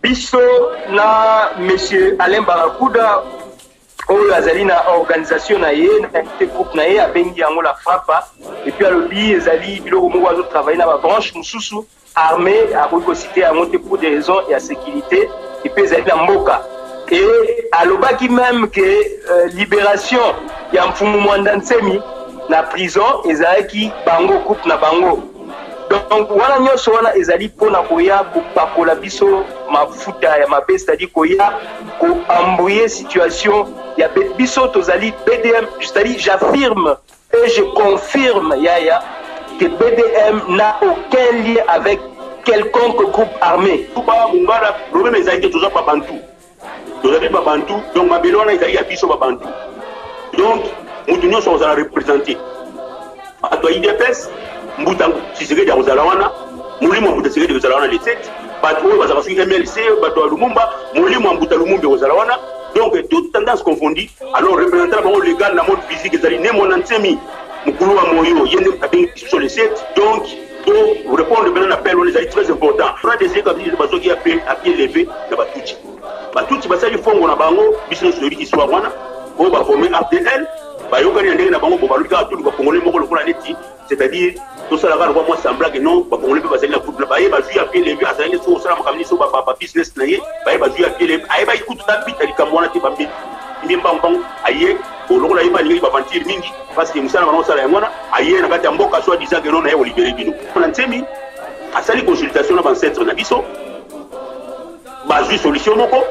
Biso na monsieur Alain Barakuda oyo azali na organisation na ye na activité groupe na ye abengi yango la frappa et puis alobi ezali biloko moko azo travailler na ba branche mususu armée akoki kosite yango te pour des raisons ya sécurité et puis ezali na mboka et alobaki même que libération ya mfumu Mwanda Nsemi na prison ezalaki bango groupe na bango. Donc wana nyonso wana ezali pona koya kopakola biso mafuta ya mabe, c'est-à-dire koya ko embrouiller situation ya biso tozali BDM, c'est-à-dire j'affirme et je confirme Yaya que BDM n'a aucun lien avec quelconque groupe armé. Touba Mungala, le problème est toujours pas Bantou. Tozali pas Bantou, donc Babylone est à biso pas Bantou. Donc nous nous sommes représentés. À toi IDPS Mbutangu Tshisekedi ya Ozalawana, Mulimo Mbuta Tshisekedi ya Ozalawana les 7, bato oyo bazaka soki MLC, bato ya Lumumba, Mulimo Mbuta Lumumba ya Ozalawana. Donc toute tendance confondue, alors représentant bango légal na mode physique ezali ne Mwanda Nsemi mukulu wa moyo yende abengi sur les 7. Donc pour répondre à l'appel, on est très important. On a des exemples de bateaux qui a pied levé de Batouchi. Batouchi, il faut qu'on a bango, business de qui soit wana, on va former APL, c'est-à-dire tout ça là moi semblant que non ba congolais ba zali coupe ba yeba ju ya pied levé azali so sala makamini so ba business na ye ba yeba ju ya pied levé ayeba ikutu ta bita likamwana te bambi mbamba mbang aye oloko la yeba lingi ba mentir mingi parce que musala bana sala yangwana aye na kati ya mboka so disant que non na ye libérer bino Mwanda Nsemi asali consultation na ba ancêtre na biso ba ju solution moko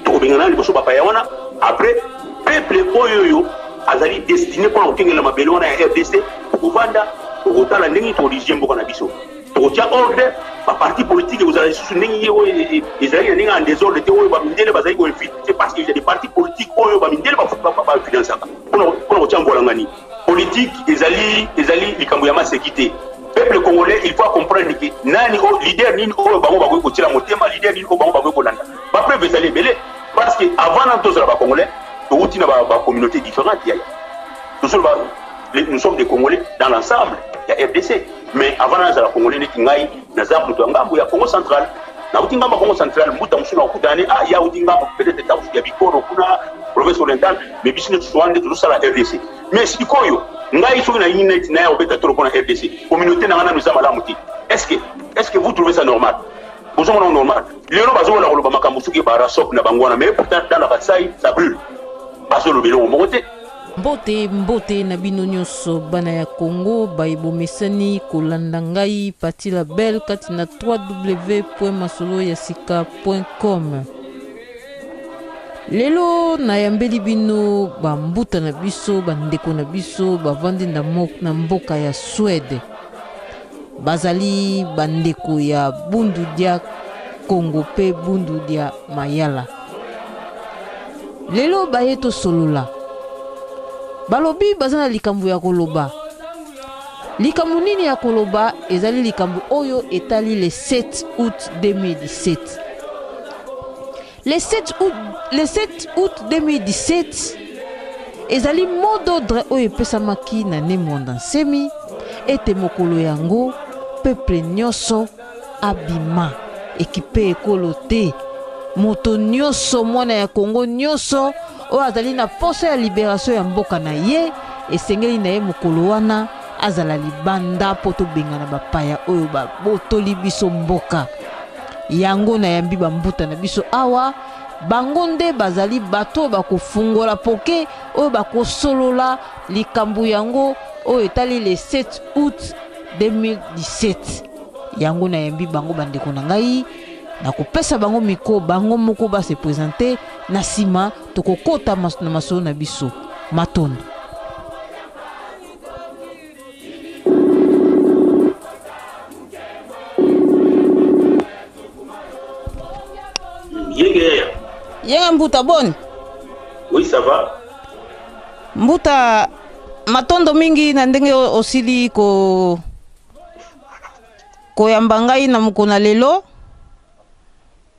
to bengana liboso ba payawana après peuple oyoyo azali destiné pour okengela mabelo na RDC pour vanda pour otala ndenge to origine mboka na biso to tia ordre ba parti politique vous allez sous ndenge yo ezali ndenge en désordre te oyo ba mindele bazali ko infiltrer parce qu'il y a des partis politiques oyo ba mindele ba financer pour tia ngolangani politique ezali likambo ya masekité peuple congolais il faut comprendre que nani o leader nini oyo bango ba ko tira motema leader nini oyo bango ba ko landa ba preuve ezali belé parce que avant d'entrer ba congolais to utina ba communauté différente nous sommes des Congolais dans l'ensemble, il y a RDC. Mais avant de la Congolais, il y a il Congo central. Il y a Congo central, il y a peut-être province orientale, mais business soit tout ça la RDC. Mais si koyo, ngai so na unité na obeta trop pour la RDC. Communauté na ngana nous amalamuti. Est-ce que vous trouvez ça normal? Vous êtes normal. Les gens bazo la koloba makambo suki bara sok na bangwana, mais pourtant dans la Katsai ça brûle. Bazo le belo mokote. Mbote na bino nyonso bana ya Congo baibomesani kolanda ngai pati la belle kati na www.masoloyasika.com. Lelo na yambeli bino bambuta na biso bandeko na biso bavandi na mboka ya Suède. Bazali bandeko ya Bundu dia Congo pe Bundu dia Mayala. Lelo bayeto solola. Balobi bazana likambu ya koloba. Likambu nini ya koloba ezali likambu oyo etali le 7 août 2017. Le 7 août 2017 ezali mot d'ordre oyo epesamaki na ne Mwanda Nsemi ete mokolo yango peuple nyonso abima ekipe ekolo te moto nyonso mwana ya Congo nyonso oyo azali na poso ya libération ya mboka na ye esengeli na ye mokolo wana azala libanda po tobengana bapaya oyo babotoli biso mboka yango na yambi bambuta na biso awa bango nde bazali bato bakofungola poke oyo bakosolola likambu yango oyo etali le 7 août 2017 yango na yambi bango bandeko na ngai na kopesa bango miko bango moko ba se présenter na sima tokokota na masolo na biso matondo. Yenga Mbuta bon? Oui, ça va. Mbuta matondo mingi na ndenge osili ko yamba ngai na mukona lelo.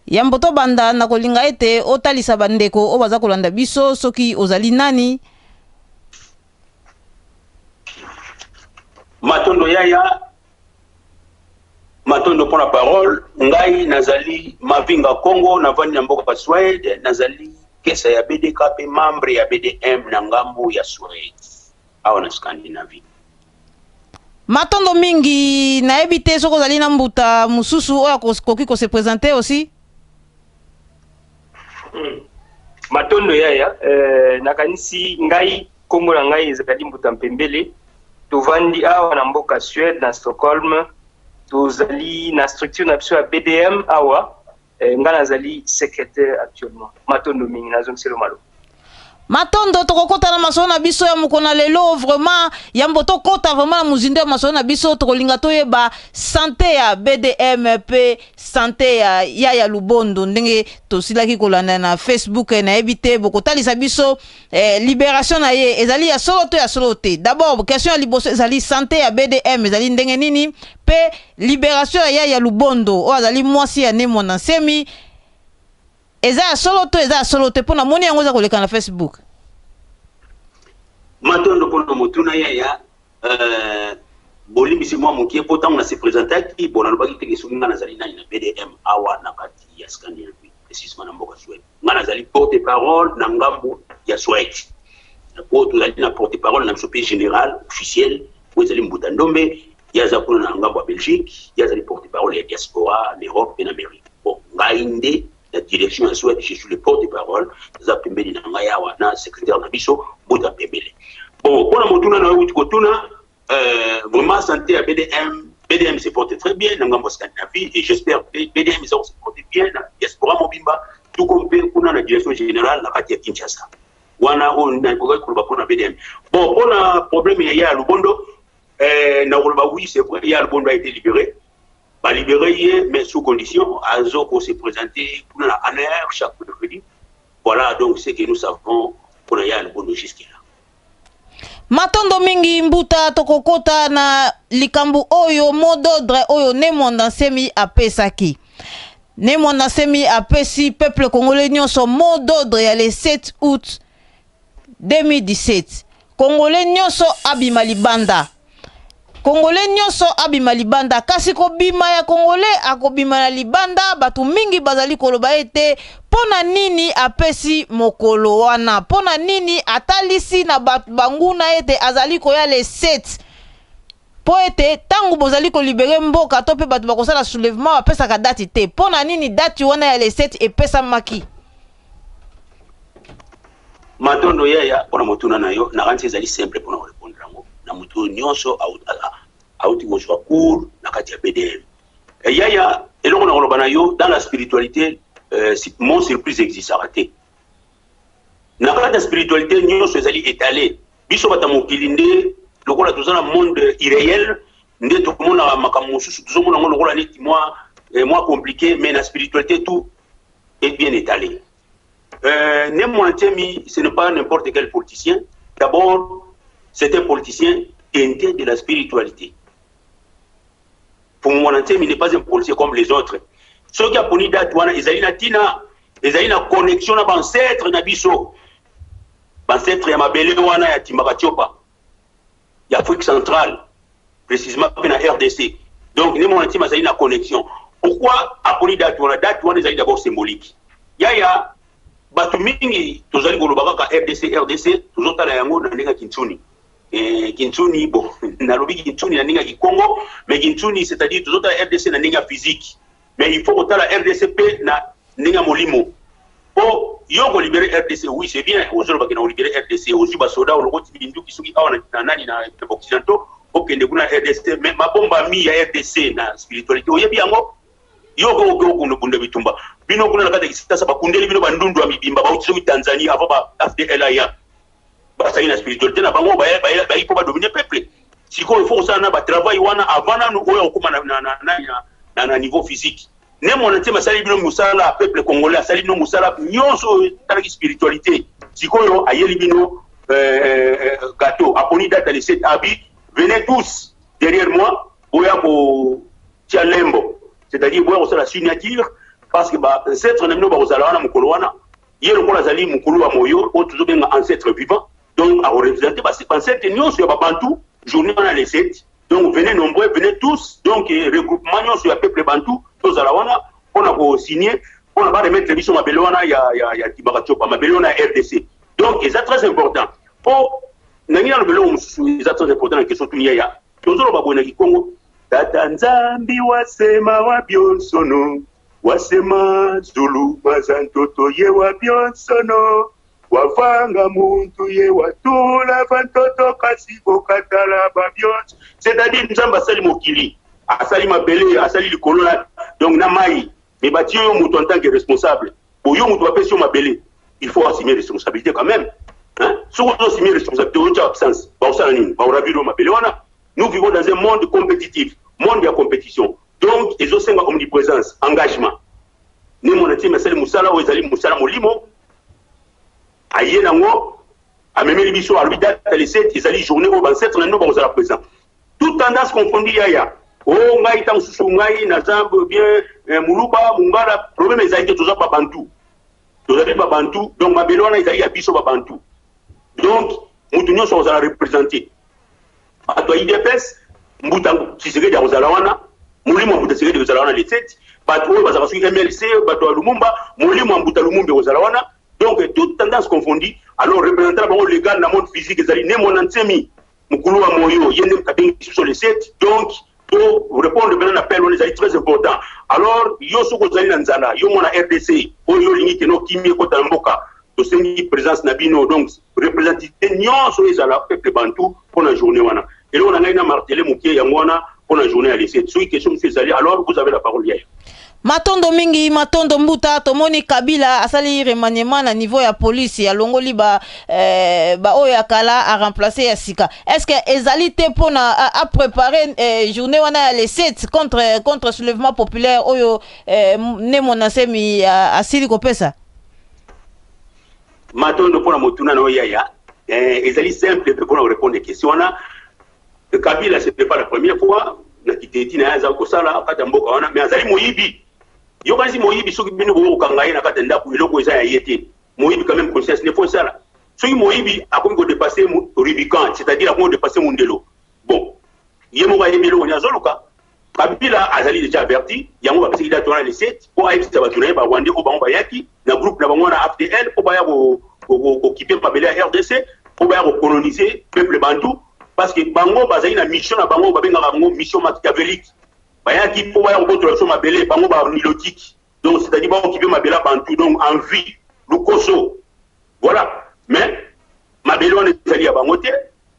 Yamboto banda na kolinga ete otalisa bandeko obaza kolanda biso soki ozali nani. Matondo yaya Matondo pour la parole, ngai nazali Mavinga Congo, navani mboka Swede, nazali kesa ya BDKP membre ya BDM na ngambo ya Swede. Awa na Scandinavie. Matondo mingi na ebite soko zali na mbuta mususu oya koki ko se présenter aussi. Matondo yaya nakanisi ngai Kongo na ngai ezali mbuta mpembele. Tovandi awa na mboka Suède na Stockholm. Tozali na structure na biso ya BDM awa nga nazali secrétaire actuellement. Matondo mingi nazongiselo malo. Matondo tokokota na maso na biso ya mukona lelo vraiment ya mboto kota vraiment na muzinde ya maso na biso tokolinga toyeba santé ya BDM pe santé ya Yaya Lubondo ndenge tosilaki kolanda na Facebook na ebite bokotalisa biso libération na ye ezali ya solo to ya solo te. D'abord question ya liboso ezali santé ya BDM ezali ndenge nini pe libération ya Yaya Lubondo o azali mwasi ya Nemo na Nsemi eza solo te pona moni yango za koleka na Facebook. Matondo pona motuna yaya bolimbisi mwa mokie po tango na se présentaki bona lobaki teke soki nga nazali nani na BDM awa na kati ya Scandinavie précisément na mboka Suède. Nga nazali porte-parole na ngambo ya Suède. Po tozali na porte-parole na biso pe général officiel po ezali Mbuta Ndombe yaza kuna na ngambo ya Belgique yazali porte-parole ya diaspora en Europe et en Amérique. Bon ngai nde la direction à Suède, je suis le porte-parole, za pembeli na ngaya wana secrétaire na biso Mbuta Pembele. Bon, pour la motuna na wuti kotuna vraiment santé à BDM se porte très bien dans ngambo Scandinavie et j'espère que BDM se porte bien dans diaspora mobimba tout comme kuna la direction générale la kati ya Kinshasa. Wana on na ko ko pour na BDM. Bon, pour la problème il y a Lubondo na ko oui c'est vrai, Lubondo a été libéré. Pas libéré, mais sous condition, Azoko s'est présenté pour la ANR chaque mercredi. Voilà donc ce que nous savons pour la Lubondo jusqu'à là. Matondo mingi mbuta tokokota na likambu oyo mododre oyo Nemo na Nsemi apesaki. Nemo na Nsemi apesi peuple congolais nyonso mododre ya le 7 août 2017. Congolais nyonso abima libanda. Congolais nyonso abima libanda kasi ko bima ya Congolais akobima na libanda batu mingi bazali koloba ete pona nini apesi mokolo wana pona nini atalisi na banguna ete azali koya le 7 po ete tangu bozali ko libere mboka to pe batu bakosala soulèvement apesa ka date te pona nini date wana ya le 7 epesa maki. Matondo yaya pona motuna nayo na ranti ezali simple pona répondre ngo na mutu nyonso auti gozwa cours na kati ya BDM. Yaya elongo na koloba na yo dans la spiritualité mon surprise existe raté. Na kati ya spiritualité nyonso ezali étalé biso bata mokili nde lokola tozana monde irréel nde tokomona makambo mosusu tozomona ngo lokola neti moi compliqué mais la spiritualité tout est bien étalé. Nemo Nsemi, ce n'est pas n'importe quel politicien. D'abord, c'est un politicien teinté de la spiritualité. Pour moi, Nsemi n'est pas un politicien comme les autres. Ceux qui ont pris date, ils ont une connexion avec l'ancêtre Nabiso. L'ancêtre Yamabele Wana ya Timbakatiopa. Il y a Afrique centrale, précisément dans la RDC. Donc, Nemo Nsemi a une connexion. Pourquoi a pris date ils ont d'abord symbolique. Yaya. Batu mingi tozali kolobaka ka RDC tozotala yango na ndenge Kintsuni. Kintsuni bon nalobi Kintsuni na ndenge Kongo mais Kintsuni c'est-à-dire tozotala RDC na ndenge physique. Mais il faut kotala RDCP na ndenge molimo. Po yoko libérer RDC oui c'est bien ozoloba ke na libérer RDC aussi ba soda olokoti bindu kisuki awa na nani na occidentaux okende kuna RDC mais mabomba mi ya RDC na spiritualité oyebi yango yoko kuno bunda bitumba bino kuna nakata kisasa bakundeli bino bandundu ya mibimba bautso Tanzanie avant ba FDLA ba saina spiritualité na bango ba ipo ba dominer peuple siko il faut ça na ba travail wana avant na oyo okuma na niveau physique Nemo Nsemi sali bino musala peuple congolais sali bino musala nyonso tala spiritualité siko yo ayeli bino gâteau aponi date le 7 abi venez tous derrière moi oya ko Tialembo. C'est-à-dire boya kosala signature parce que ancêtre na bino bakozala wana mokolo wana ye lokola azali mokolo wa moyo oyo tozobenga ancêtre vivant donc akorepresente ancêtre nyonso ya babantu journée wana le 7 Donc venez nombreux, venez tous. Donc regroupement sur le peuple bantou, tous à la wana, on a signé, on a pas remettre les missions Mabelwana, il y a Tibarachopa, Mabelwana RDC. Donc c'est très important. Pour Nangina le Belon, c'est très important la question Tunia. Tous les babouina qui Congo. Tata Nzambi wasema wabionsono, wasema Zulu mazantoto ye wabionsono. Wafanga muntu ye watula vantoto kasiko katala babiot. C'est-à-dire Nzamba asali mokili, asali mabele, asali likolo na donc na mai. Mais bati yo mutu en tant que responsable. Pour yo mutu apesi yo mabele, il faut assumer responsabilité quand même. Hein? Si on assume responsabilité, on a absence. Nous vivons dans un monde compétitif, monde de compétition. Donc, ils ont une omniprésence, engagement. Nous avons dit que Moussala ou Ezali Moussala Molimo, aïe nango, a même les bichons à lui date les 7, ils allaient journée au 27, nous avons la présent. Toute tendance confondue yaya. Oh, ngai tang susu ngai nazambo bien muluba mungala problème ils allaient toujours pas bantou. Tous les pas bantou, donc ma belona ils allaient à bichon pas bantou. Donc, nous sommes représentés. À toi, IDPS, Mboutango, si c'est que Ozalawana, Moulimo Mbouta c'est que Ozalawana les 7, Bateau, Bazarasu MLC, Bateau Lumumba, Moulimo Mbouta Lumumba Ozalawana. Donc, toute tendance confondue, alors représentant légal dans le monde physique, ils allaient mon antemi, Moukoulou Moyo, Yenem Kabing sur les 7. Donc, pour répondre à l'appel, on est très important. Alors, Yosu Kozali Nanzana, Yomona RDC, Oyo Lingite no Kimi Kotamboka. Donc, c'est une présence Nabino, donc, représentativité, nous sommes les peuple bantou pour la journée. Et là, on a un martelé mouké yangwana pour la journée à l'essai. Si question, M. Zali, alors vous avez la parole hier. Matondo mingi, matondo mbuta, tomoni Kabila, asali remaniement na niveau ya police, ya longoli ba oya kala a remplacer ya sika. Est-ce que ezali te pona a préparer journée wana ya les 7 contre soulèvement populaire oyo ne monasemi asili kopesa? Matondo pour la motuna no yaya, ezali simple pour répondre aux questions. Kabila, ce n'est pas la première fois, na kiteti na yaza kosala kata mboka wana, mais azali moyibi. Yo kanisi moyibi soki bino bo kangaye na kata ndaku eloko eza ya yete. Moyibi quand même conscience ne faut ça là. Soki moyibi akomi ko dépasser Rubicon, c'est-à-dire akomi dépasser Mundelo. Bon, yemo ba yemelo nya zoluka. Kabila azali déjà averti, yango ba pesi date wana les 7 pour aider sa batuna ba wande ko ba yaki na groupe na bango na FDL pour ba ya ko occuper Mabele à RDC pour ba ya ko coloniser peuple bantou parce que bango bazali na mission na bango ba benga bango mission machiavélique. Ba ya ki pour ba ya ko contrôler Mabele bango ba nilotique. Donc c'est-à-dire ba occuper Mabele bantou donc en vie lukoso. Voilà. Mais Mabele on est allé à bango te.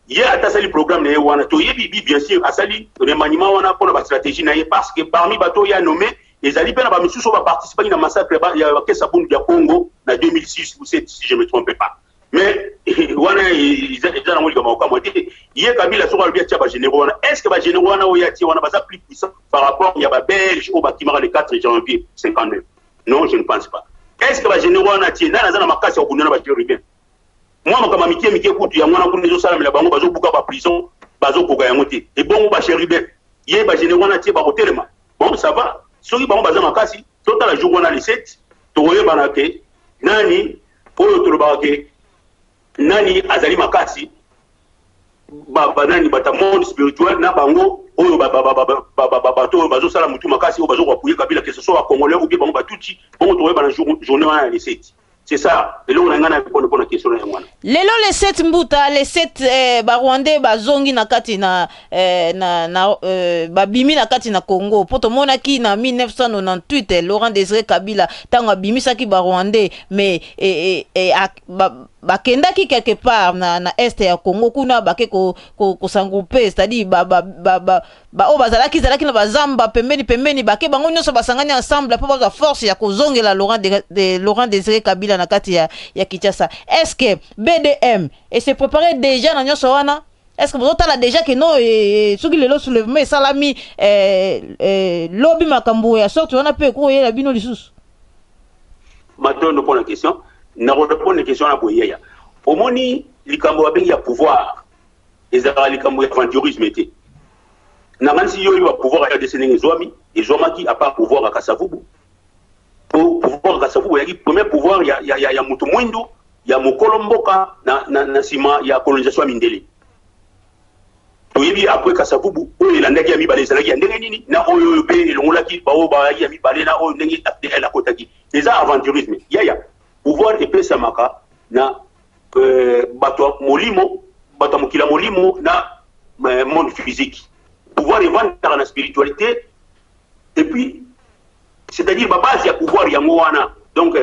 Il y a un programme de wana to yebi bien sûr asali remaniement wana pour la stratégie na parce que parmi bateau il y a nommé les alliés na ba misusu ba participer na massacre il y a Kessa Bundu ya Congo na 2006 ou 7 si je me trompe pas mais wana ils ont ngoli kama kwa moitié il y a Kabila sur le bien ba généraux wana est-ce que ba généraux wana o yati wana ba plus puissant par rapport il y a ba belge au bâtiment le 4 janvier 59 non je ne pense pas est-ce que ba généraux wana ti na na makasi ya kunona ba bien moi kama mikie kutu ya mwana kuna sala mela bango bazo buka ba prison bazo koka yango te et bon ba chérubin ye ba généraux na tie ba hotelema bon ça va soki bango baza makasi tota la jour wana les 7 to yeba ke nani oyo to ba ke nani azali makasi ba nani bata monde spirituel na bango oyo to bazo sala mutu makasi oyo bazo ko Kabila que ce soit congolais ou bien bango batuti bon to yeba na journée wana les 7. C'est ça. Et là, on a pour la question. Lelo les 7 mbuta, les 7 Rwandais, Zongi na kati na Babimi na kati na Congo. Poto mona ki na 1998, Laurent Désiré Kabila, tanga Bimi saki Rwandais, mais bakenda ki quelque part na est ya Congo kuna bake ko s'engrouper, c'est-à-dire o bazalaki na bazamba pembeni bake bango nyonso basangani ensemble pour ba force ya kozongela Laurent Désiré Kabila na kati ya Kinshasa. Est-ce que BDM et se préparer déjà na nyonso wana? Est-ce que vous avez déjà que non soki lelo soulèvement salami lobby makambo ya sorte wana pe ko yela bino lisusu? Maintenant pour la question, na répondre la question na boyeya. Omoni likambo abengi ya pouvoir. Ezala likambo ya aventurisme té. Na mansi yo yo pouvoir ya desene zwami, ezwamaki a part pouvoir à Kasavubu. Pouvoir Kasavubu ya premier pouvoir ya mutu mwindu ya mokolo mboka na sima ya colonisation mindele. To toyebi après Kasavubu oyo elandaki ya mibale ezalaki ya ndenge nini na oyo mpe elongolaki bao bayaki ya mibale na oyo ndenge elakotaki eza aventurisme yaya pouvoir epesamaka na bato ya molimo bato ya mokila molimo na monde physique pouvoir evandaka na spiritualité et puis c'est-à-dire base ya pouvoir yango wana donc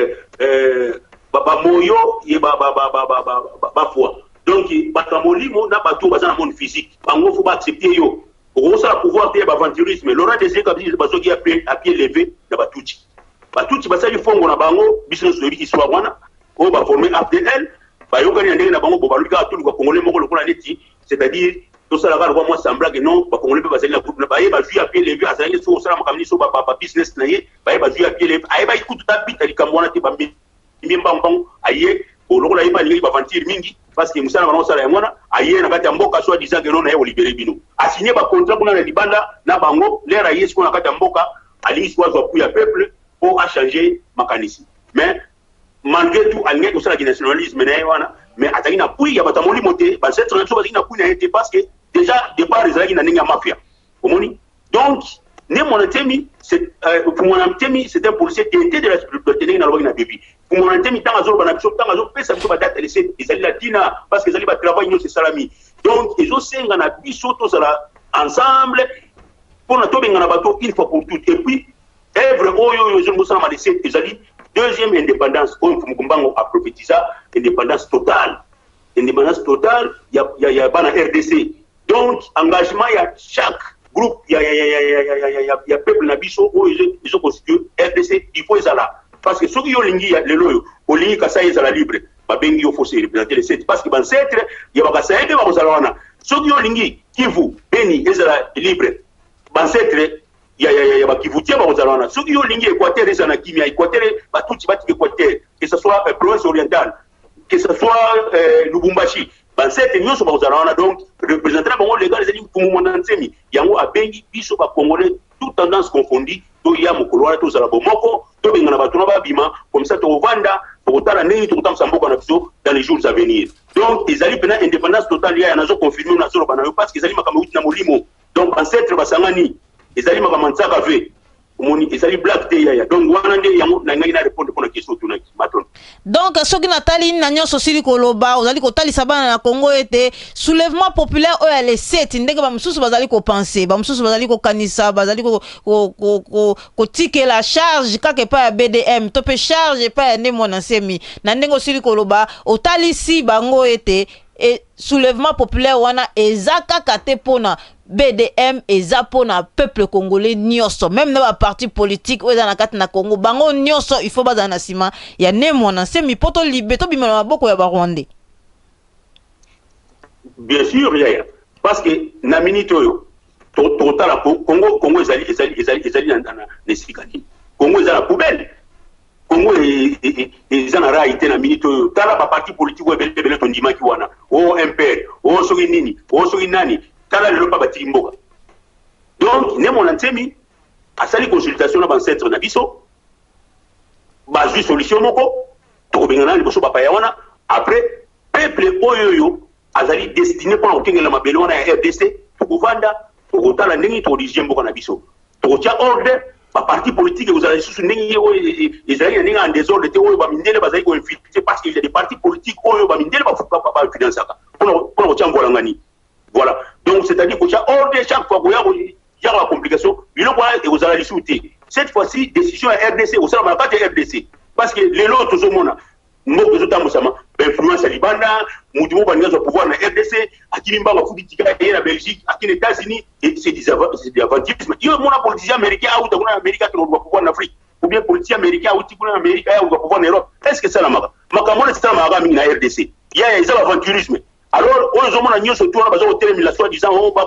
bamoyo ye bafwa donc bato ya molimo na bato baza na monde physique bango fo baaccepter yo okosala pouvoir te ya baaventurisme Laurent Désiré Kabila bazoki à pied levé na batuti basali fongo na bango business toyebi histoire wana oyo baforme APDL bayokani na ndenge na bango bobaluki kaka tulu bakongole moko lokola neti c'est-à-dire tosalaka lokwa mwa semblage non bakongole mpe bazali na groupe na baye bazwi à pied levé azalaki so osala makambo so business na ye baye bazwi à pied levé ayeba ikutu ta bita likambo wana te bamimbango aye lokola yeba alingi baventure mingi parce que musala bango osala yango wana aye na kati ya mboka so adisant que non na ye olibere bino asigné bacontrat kuna na libanda na bango lere aye sikoyo na kati ya mboka alingi sikoyo azwa pu ya peuple po achanger makanisi mais malgré tout alingi kosala nationalisme na ye wana mais ataki na pui ya bato ya molimo te bancêtre na biso bazaki na pui na ye te parce que déjà départ ezalaki na ndenge ya mafia omoni donc ne Monantemi pour Monantemi c'est un policier teinté de la spiritualité ndenge nalobaki na début pour Monantemi ntango azoloba na biso ntango azopesa biso badate lese ezali na ntina parce que ezali batravail nyonso esalami donc ezosenga na biso tozala ensemble mpona tobengana bato une fois pour toutes et puis œuvre oyo ezali mosalama lese ezali deuxième indépendance oyo Mfumukumbango a prophétisa indépendance totale ya bana RDC donc engagement ya chaque groupe ya peuple na biso oyo ezo constitue RDC il faut ezala parce que soki yo lingi ya lelo oyo olingi Kasai ezala libre babengi yo faut se représenter les sept parce que bancetre ya bakasai mpe bakozala wana soki yo lingi Kivu Beni ezala libre bancetre ya bakivutia bakozala wana soki yo lingi Équateur ezala na kimia Équateur batuti batika Équateur que ce soit province orientale que ce soit Lubumbashi bancete nyonso bakozala wana donc représentant bango légal ezali Monantemi yango abengi biso bakongolais toute tendance confondue toya mokolo wana tozala bomoko tobengana bato na babima comme ça tovanda tokotala ndenge tokotambusa mboka na biso dans les jours à venir donc ezali pena indépendance totale ya nazo confirmer nazoloba na yo parce que ezali makambo euti na molimo donc bancetre basangani ezali makambo ntsaka ve omoni ezali black te yaya donc wana nde yango na ngai na répondre pour la question tunaki maton donc soki natali na nyonso sili koloba ozali kotalisa bana na Congo ete soulèvement populaire oyo ya les 7 ndenge bamususu bazali kopenser bamususu bazali kokanisa bazali kotikela charge kaka epai ya BDM to pe charge epai ya nde Monantemi na ndenge osili koloba otalisi bango ete soulèvement populaire wana eza kaka te pona BDM eza pona peuple congolais nyonso même na ba parti politique oyo eza na kati na Congo bango nyonso il faut baza na sima ya ne Monantemi poto libeto bima na maboko ya Rwandais. Bien sûr yaya parce que na minute oyo totala Congo ezali na nesikani Congo eza na poubelle Congo eza na raite na minute oyo tala ba parti politique oyo belebele tondimaki wana o MPR o soki nini o soki nani tala lelo pa batiki mboka donc ne Monantemi asali consultation na bancetre na biso bazwi solution moko tokobengana liboso bapaya wana après peuple oyo azali destiné mpona kokengela mabele wana ya RDC tokovanda tokotala ndenge tokorige mboka na biso tokotia ordre baparti politique kozala lisusu ndenge oyo ezali na ndenge en désordre te oyo bamindele bazali koinfiltre parce qu'il y a des partis politiques oyo bamindele bafinansaka mpona kotia mbolangani voilà donc c'est-à-dire kotia ordre chaque fois koya la complication biloko wana ekozala lisusu te cette fois-ci décision ya RDC osala na kati ya RDC parce que lelo tozomona moko ezotambusama bainfluence ya libanda mutu moko baninga zwa pouvoir na RDC akini mbango afuti tika ye na Belgique akini États-Unis et c'est des aventurisme iyo mona politicien américain auta kuna Amerika kino pouvoir en Afrique ou bien politicien américain auti kuna Amerika ya pouvoir en Europe est-ce que ça la maka makamona c'est ça maka mingi na RDC ya isa aventurisme alors on zomona nyonso tu wana bazo hotelemila soit disant on ba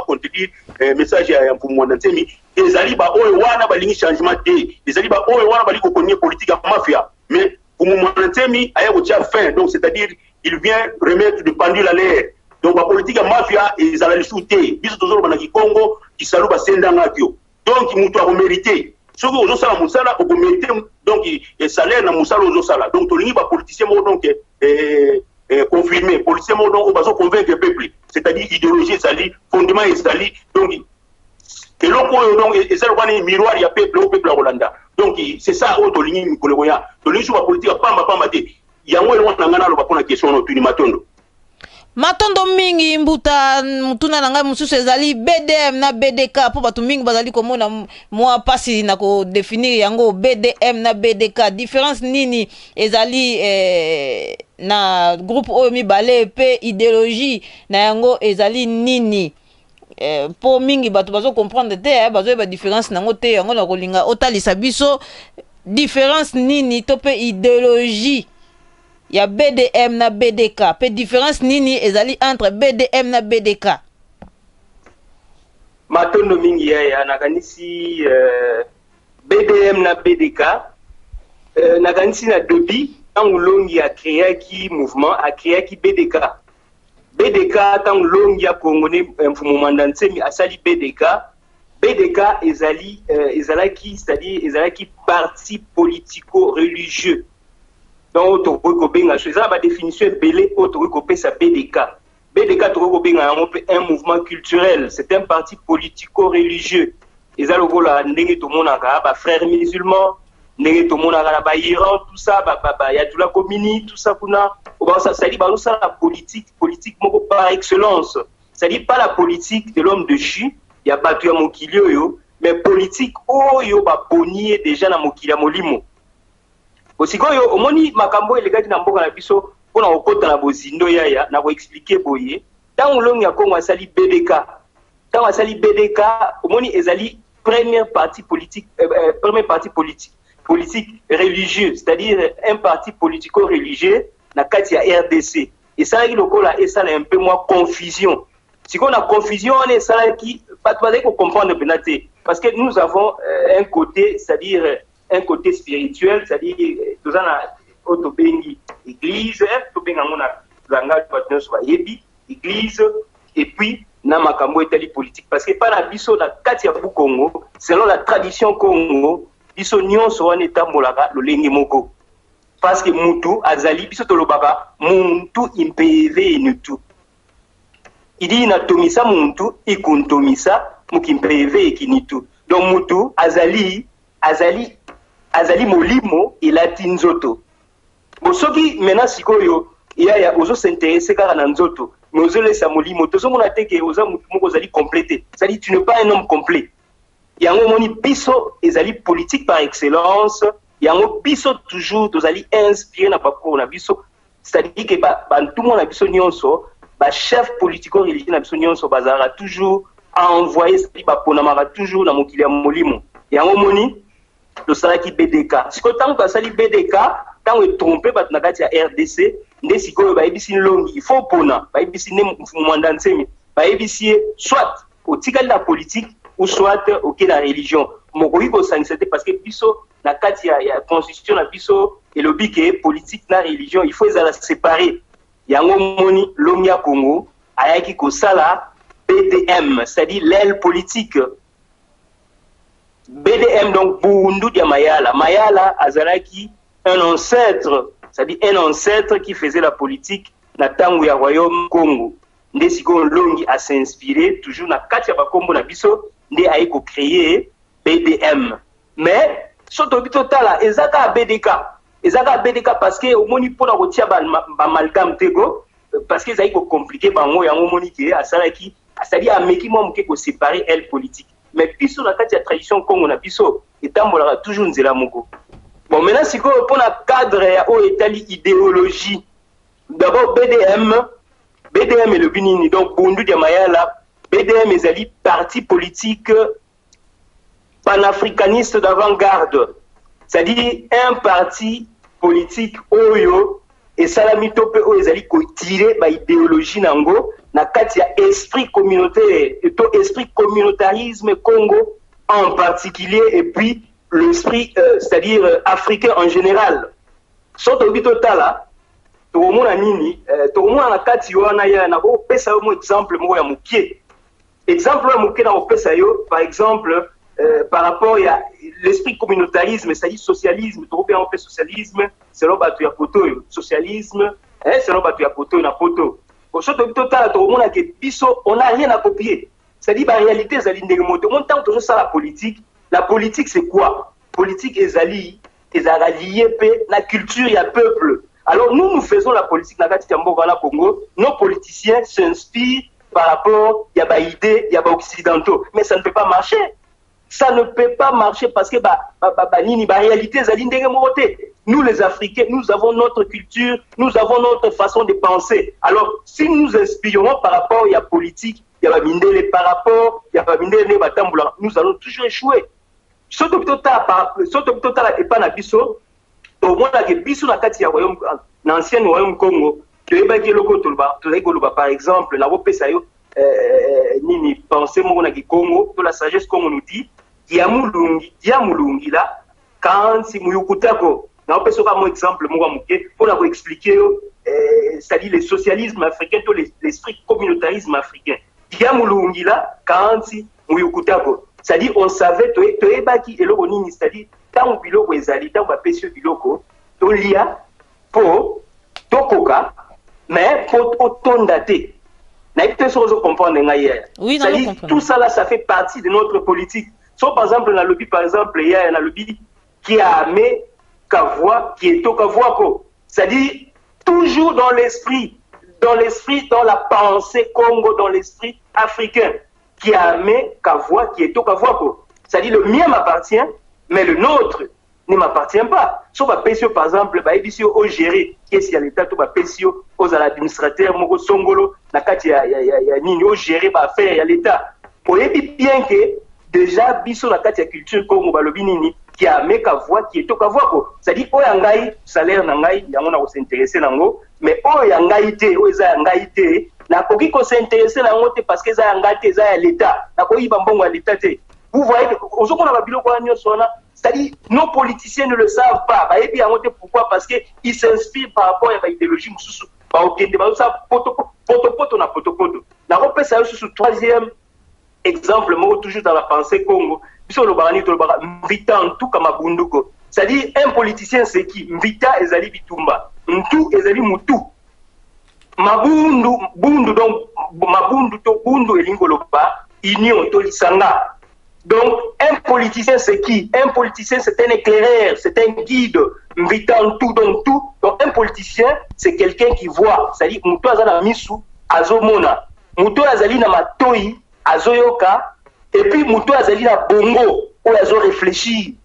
contredire message ya Monantemi ezali ba oyo wana balingi changement te ezali ba oyo wana baliko konye politique ya mafia mais pour Monantemi aya kotia fin donc c'est-à-dire il vient remettre du pendule à l'air donc la politique ya mafia ezala lisusu te biso tozoloba na Congo kisalu basendanga kyo donc mutu akomérité soki ozosala mosala okomérité donc salaire na mosala ozosala donc tolingi bapoliticien moko donc confirmé policier mo donc bazo convaincre le peuple c'est-à-dire idéologie ezali fondement ezali donc eloko oyo donc ezali wana miroir ya peuple au peuple ya Rolanda donc c'est ça oyo tolingi mikolo ya tolingi sur politique pamba te yango eloko na ngana loba pona question no tuni matondo matondo mingi mbuta mutuna na ngai mususu ezali BDM na BDK po batu mingi bazali komona mwa pasi na ko définir yango BDM na BDK différence nini ezali na groupe oyo mibale pe idéologie na yango ezali nini po mingi batu bazo comprendre te bazo ba différence nango te yango na kolinga otalisa biso différence nini to pe idéologie ya BDM na BDK pe différence nini ezali entre BDM na BDK matondo mingi ya nakanisi BDM na BDK nakanisi na debi tangu longi a créaki mouvement a créaki BDK tangu longi ya congolais mfumo mandansemi asali BDK ezalaki c'est-à-dire ezalaki parti politico-religieux. Donc, c'est la définition belé sa BDK. BDK un mouvement culturel, c'est un parti politico-religieux. Ils ont le frères musulmans, Iran, tout ça, il y a tout la communie, tout ça, ça dit la politique par excellence. Ça dit pas la politique de l'homme de chi, il y a pas tout à Mokilio, mais politique, yo ba bonier déjà na Mokila Molimo. Osikoyo omoni makambo elekaki na mboka na biso pona okota na bozindo yaya na ko expliquer boye tango longi ya Kongo asali BDK omoni ezali première partie politique religieux c'est-à-dire un parti politico-religieux na kati ya RDC et ça qui lokola et ça un peu moins confusion si on a confusion on est ça qui pas comprendre penate parce que nous avons un côté c'est-à-dire un côté spirituel, c'est-à-dire tout ça na autobengi église, autobenga mona zanga patno soit yebi église et puis na makambo etali politique parce que pas na biso na kati ya Congo, selon la tradition Congo, biso nyonso wana etambolaka lolenge moko. Parce que mutu azali biso tolobaka muntu impeve enutu. Idi na tomisa muntu ikuntomisa mukimpeve ekinitu. Donc mutu azali molimo elati nzoto. Bosoki mena sikoyo ya ozo s'intéresser kaka na nzoto. Mais ozo lesa molimo tozo mona teke oza mutu moko zali complété. Ça dit tu n'es pas un homme complet. Yango moni biso ezali politique par excellence. Yango biso toujours tozali inspiré na parcours na biso. C'est-à-dire que tout le monde na biso nyonso, ba chef politico-religieux na biso nyonso bazara toujours à envoyer c'est-à-dire ba ponamara toujours na mokili ya molimo. Yango moni le salaki BDK. Si tant que sali BDK, tant que trompé bat na kati ya RDC, nde sikoyo ba ebisi longi, il faut pona, ba ebisi ne mandansemi, ba ebisi soit au tikali la politique ou soit au la religion. Mokoyi ko sanisete parce que biso na kati ya constitution na biso et le biké politique na religion, il faut les séparer. Yango moni longi ya Congo ayaki ko sala BDM, c'est-à-dire l'aile politique. BDM donc Bundu dia Mayala. Mayala azalaki un ancêtre, c'est-à-dire un ancêtre qui faisait la politique na tangu ya royaume Congo. Nde siko longi a s'inspirer toujours na kati ya bakombo na biso nde aiko créer BDM. Mais soto bito tala ezaka BDK. Ezaka BDK parce que au moni pona kotia ba amalgame tego parce que ça iko compliqué bango yango moni ke asalaki c'est-à-dire ameki mo mke ko séparer elle politique. Mais biso na kati ya tradition Congo na biso etambolaka toujours nzela moko. Bon maintenant siko pour la cadre ya o etali idéologie. D'abord BDM est le binini donc Bundu dia Mayala. BDM ezali parti politique panafricaniste d'avant-garde. C'est-à-dire un parti politique oyo et salamito pe o ezali ko tirer ba idéologie nango na kati ya esprit communautaire et to esprit communautarisme Congo en particulier et puis l'esprit c'est-à-dire africain en général. Soto bito tala to mona nini to mona na kati wana ya na ko pesa mo exemple mo ya mukie. Exemple ya mukie na ko pesa yo par exemple par rapport à l'esprit communautarisme, c'est-à-dire socialisme, tu on fait socialisme, c'est là batu ya poto socialisme, c'est non batu ya poto na poto. Osoto total to mona ke biso on n'a rien à copier. C'est-à-dire la réalité ezali ndenge moto. Mon temps toujours ça la politique c'est quoi? Politique ezali lié pe la culture ya peuple. Alors nous faisons la politique na kati ya mboka na Congo, nos politiciens s'inspirent par rapport à des idées, il y a des occidentaux, mais ça ne peut pas marcher. Ça ne peut pas marcher parce que la réalité est nous les Africains, nous avons notre culture, nous avons notre façon de penser. Alors si nous inspirons par rapport à la politique, il y a mindele par rapport, il y a mindele batambula, nous allons toujours échouer. Surtout total et pas na biso, au moins que biso na kati ya royaume l'ancien royaume Congo, tu es baki loko tolba, par exemple, na opesa yo nini penser mo na Congo, to la sagesse comme on nous dit, dia mulungi là quand si muyukutako na opesa comme exemple mo muke pour la expliquer c'est-à-dire le socialisme africain to l'esprit communautarisme africain. Dia mulungi là quand si muyukutako. C'est-à-dire on savait to e baki eloko nini, c'est-à-dire tant biloko ezali tant ba pesio biloko to lia po tokoka mais pour autondater. Oui, tout ça là, ça fait partie de notre politique. Soit par exemple, dans le lobby, par exemple, il y a un lobby qui a amené Kavoua, qui est au Kavouako. C'est-à-dire, toujours dans l'esprit, dans la pensée Congo, dans l'esprit africain, qui a amené Kavoua, qui est au Kavouako. C'est-à-dire, le mien m'appartient, mais le nôtre ne m'appartient pas. Sauf à Pessio, par exemple, au géré, qu'est-ce qu'il y a l'État, tout Pessio, aux administrateurs, Moko Songolo, na kati ya nini, au géré, affaire, il y a l'État. Pour bien que, déjà, biso la kati ya culture Congo, balobi nini, qui a mis Kavoua, qui est au Kavouako. C'est-à-dire, oh yangai, salaire nangai, yango na s'intéresser nango, mais oh yangai te, oh yangai te, na koki ko s'intéresser nango te parce que ça yangai te, ça ya l'État. Na koki bambongo ya l'État te. Vous voyez, aujourd'hui, on a bilo kwa nyo sona. C'est-à-dire, nos politiciens ne le savent pas. Pourquoi? Parce qu'ils s'inspirent par rapport à l'idéologie. Troisième exemple, toujours dans la pensée Congo, c'est-à-dire, un politicien, c'est qui? Mbita ezali bitumba. Mtu ezali mutu. Mabundu, donc, mabundu to bundu elingoloba, union to lisanga. Donc, un politicien, c'est qui? Un politicien, c'est un éclaireur, c'est un guide, invitant tout, donc tout. Donc, un politicien, c'est quelqu'un qui voit. C'est-à-dire, Mouto Azala Misu, Azomona. Mouto Azali na Matoi, Azoyoka. Et puis, Mouto Azali na Bongo, où Azo réfléchit.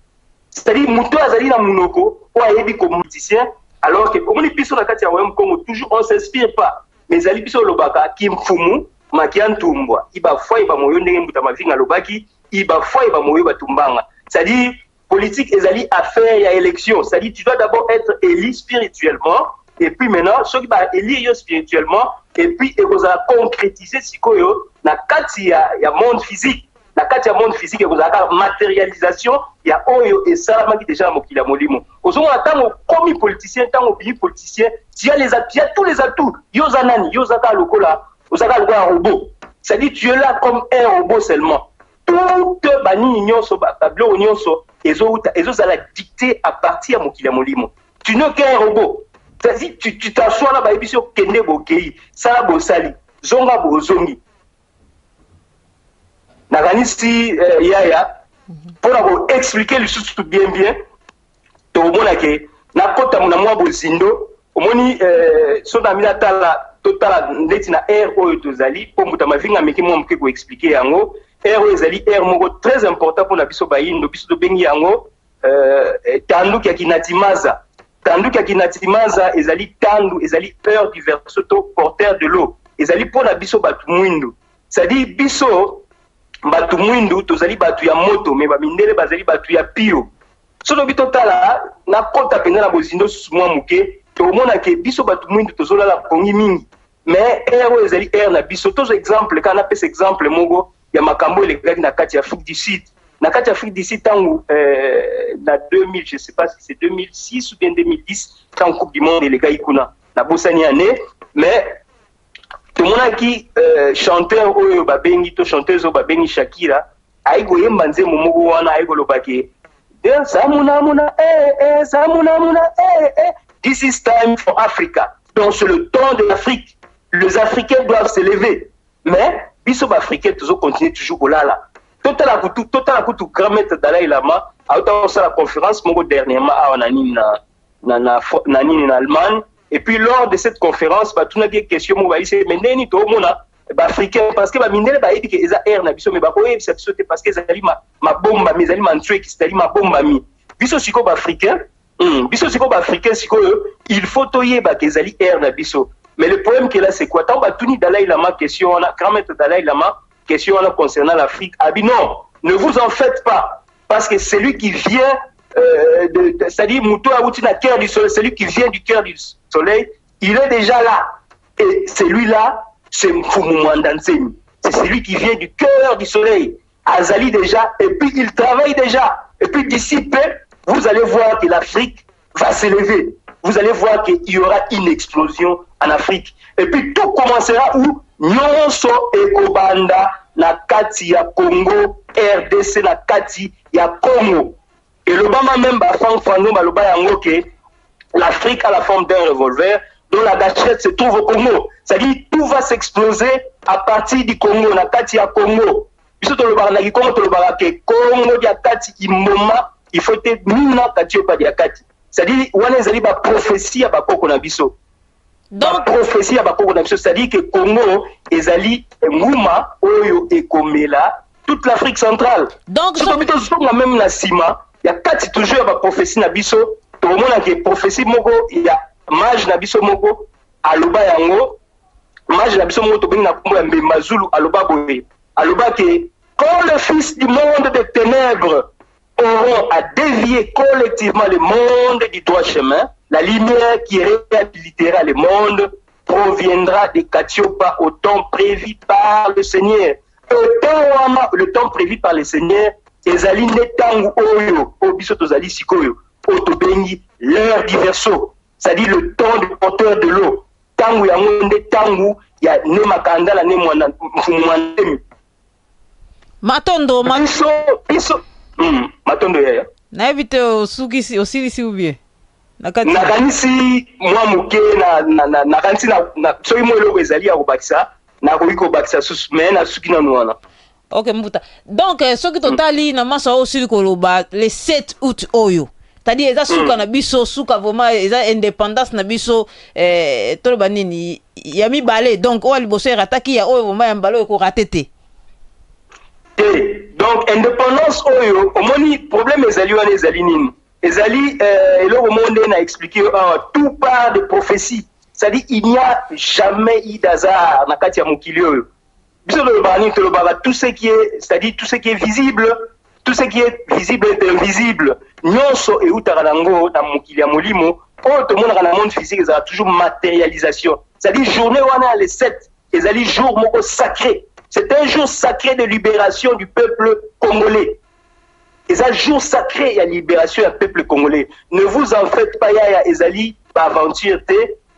C'est-à-dire, Mouto Azali na Munoko, où Ayebi comme politicien. Alors que, comme on est plus sur la carte de Congo, toujours, on ne s'inspire pas. Mais Zali Piso Lobaka, Kim Fumu, Makian Tumbwa. Iba foi, iba moyo ndenge mutamavinga Lobaki. C'est-à-dire, politique est affaire à élection. C'est-à-dire, tu dois d'abord être élu spirituellement, et puis maintenant, ceux qui vont élire spirituellement, et puis ils vont concrétiser ce qu'il y a dans le monde physique. Dans le monde physique, il y a une matérialisation, il y a Oyo et Salama qui déjà Mokila Molimo. Aujourd'hui, comme politicien, tant que politicien, tu as tous les atouts. Yozanani, Yozaka Lokola, Yozaka Lokola robot. C'est-à-dire, tu es là comme un robot seulement. Toute bani nyonso bablo nyonso ezo la dicter à partir à mokila molimo. Tu n'es qu'un robot. C'est-à-dire tu t'assois là ba biso kende bokei, ça bosali, zonga bozongi. Na ganisi yaya pour expliquer le tout bien to mona ke na kota mona mwa bozindo omoni so na mina tala totala ndeti na air oyo tozali po muta mavinga meki mo mke ko expliquer yango. R ezali R moko très important pour la biso bayindo biso to bengi yango tandu kia kinatimaza. Tandu kia kinatimaza ezali tandu ezali heure du verso to porteur de l'eau. Ezali pour la biso batu mwindu. C'est-à-dire biso batu mwindu tozali batu ya moto mais ba mindele bazali batu ya pio. So no bitotala na kota penga na bozindo mwa muke to mona ke biso batu mwindu tozola la kongi mingi. Mais R ezali R na biso to exemple kana pesa exemple mogo il y a makambo elekaki na kati ya Afrique du Sud. Na kati ya Afrique du Sud tangu na 2000, je sais pas si c'est 2006 ou bien 2010, quand Coupe du Monde elekaki kuna na bosani année, mais tout le monde qui chanteur oyo babengi to chanteuse oyo babengi Shakira, aigo yemba nzembo moko wana aigo lobaki samuna muna samuna muna this is time for Africa. Donc c'est le temps de l'Afrique. Les Africains doivent se lever. Mais, biso Africains, toujours continuer toujours au là. Total à tout grand maître Dalai Lama, a autant la conférence, mon dernièrement, à Nanine en Allemagne. Et puis lors de cette conférence, bah, tout n'a des questions, moi, c'est mais n'est ni tout le monde, bah, africain, parce que bah, mine bah, il dit que les air n'a biso, mais bah, oui, c'est parce que c'est ma bombe, mes amis m'ont tué, qui c'est ma bombe, mi. Biso, si quoi, africain, biso, si quoi, africain, si quoi, il faut toyer, bah, que les air n'a biso. Mais le problème qui est là, c'est quoi? Tant bah, tout ni Dalai Lama, question, on a, grand maître Dalai Lama, question, on a concernant l'Afrique. Ah, bien non, ne vous en faites pas, parce que c'est lui qui vient, c'est-à-dire Moutou Aoutina, cœur du soleil, celui qui vient du cœur du soleil, il est déjà là. Et celui-là, c'est Mfumoumandansemi. C'est celui qui vient du cœur du soleil. Azali déjà, et puis il travaille déjà. Et puis d'ici peu, vous allez voir que l'Afrique va s'élever. Vous allez voir qu'il y aura une explosion en Afrique. Et puis tout commencera où Nyonso Ekobanda, na kati ya Congo, RDC, na kati ya Congo. Et le Bama même, l'Afrique a la forme d'un revolver dont la gâchette se trouve au Congo. C'est-à-dire tout va s'exploser à partir du Congo, na kati ya Congo. Il faut être mina kati yo pa dia kati. C'est-à-dire wana ezali ba prophétie ya bakoko na biso. Donc prophétie ya bakoko na biso, c'est-à-dire que Congo ezali nguma oyo ekomela toute l'Afrique centrale. Donc même na sima il y a quatre toujours ba prophétie na biso to mona ke prophétie moko ya mage na biso moko aloba yango mage na biso moko to bengi na kombo ya Mbemba Zulu aloba boye aloba ke quand le fils du monde des ténèbres auront à dévier collectivement le monde du droit chemin, la lumière qui réhabilitera le monde proviendra de Katiopa au temps prévu par le Seigneur. Le temps prévu par le Seigneur ezali netangu oyo obiso tozali sikoyo otobengi l'heure du verseau, c'est-à-dire le temps du porteur de l'eau. Tangu ya nde tangu ya ne makanda la ne mwana mfumwandemi matondo biso matondo yaya na evite osukisi osilisi ubie nakanisi mwa moke nakanisi soki mo eloko ezali ya kobakisa nakoki kobakisa susu me nasuki nanu wana. Ok Mbuta. Donc soki totali na masa osili koloba le 7 août oyo. C'est-à-dire eza suka na biso suka vraiment eza indépendance na biso toloba nini ya mibale donc o liboso rataki ya oyo vraiment ya mbalo ko ratete. Donc indépendance oyo omoni problème ezali wana ezali nini? Ezali eloko monde na expliquer tout part de prophétie. C'est-à-dire il n'y a jamais eu d'hasard na kati ya mokili oyo. Tout ce qui est, c'est-à-dire tout ce qui est visible, tout ce qui est visible est invisible. Nyonso et utarango dans mokili ya molimo, tout le monde dans le monde physique, ça a toujours matérialisation. C'est-à-dire journée wana les 7, ezali jour moko sacré. C'est un jour sacré de libération du peuple congolais. C'est un jour sacré de libération du peuple congolais. Ne vous en faites pas, ya ezali pas aventure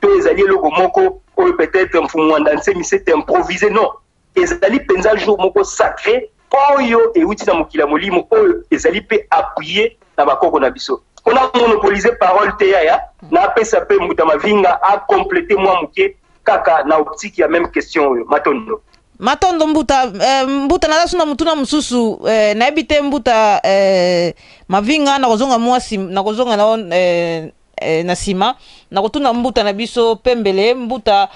to ezali logo moko ou peut-être un fumwandanse mais c'est improvisé non. Ezali penza jour moko sacré oyo et uti na mokila molimo oyo ezali pe appuyer na bakoko na biso. On a monopolisé parole te ya na pesa pe muta mavinga a compléter moi muke kaka na optique ya même question oyo matondo. Matondo Mbuta na suna mutuna mususu na ebite Mbuta mavinga na kozonga mwasi na kozonga na na sima na kotuna Mbuta na biso pembele Mbuta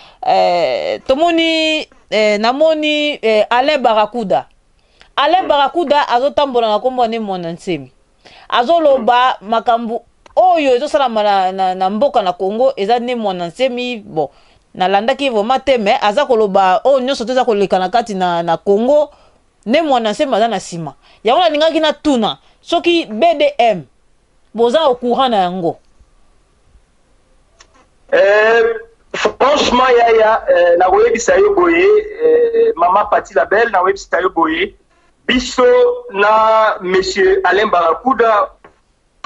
tomoni namoni Alain Barakuda azotambola na kombo ne mwana nsemi azoloba makambu oyo ezosala na mboka na Congo eza ne mwana nsemi bon na landaki vraiment teme aza koloba o nyonso toza koleka na kati na Congo ne mwana nsemi aza na sima yango na lingaki na tuna soki BDM boza au courant na yango. Franchement yaya na webisa yo boye Mama Pati Labelle na webisa yo boye biso na monsieur Alain Barakuda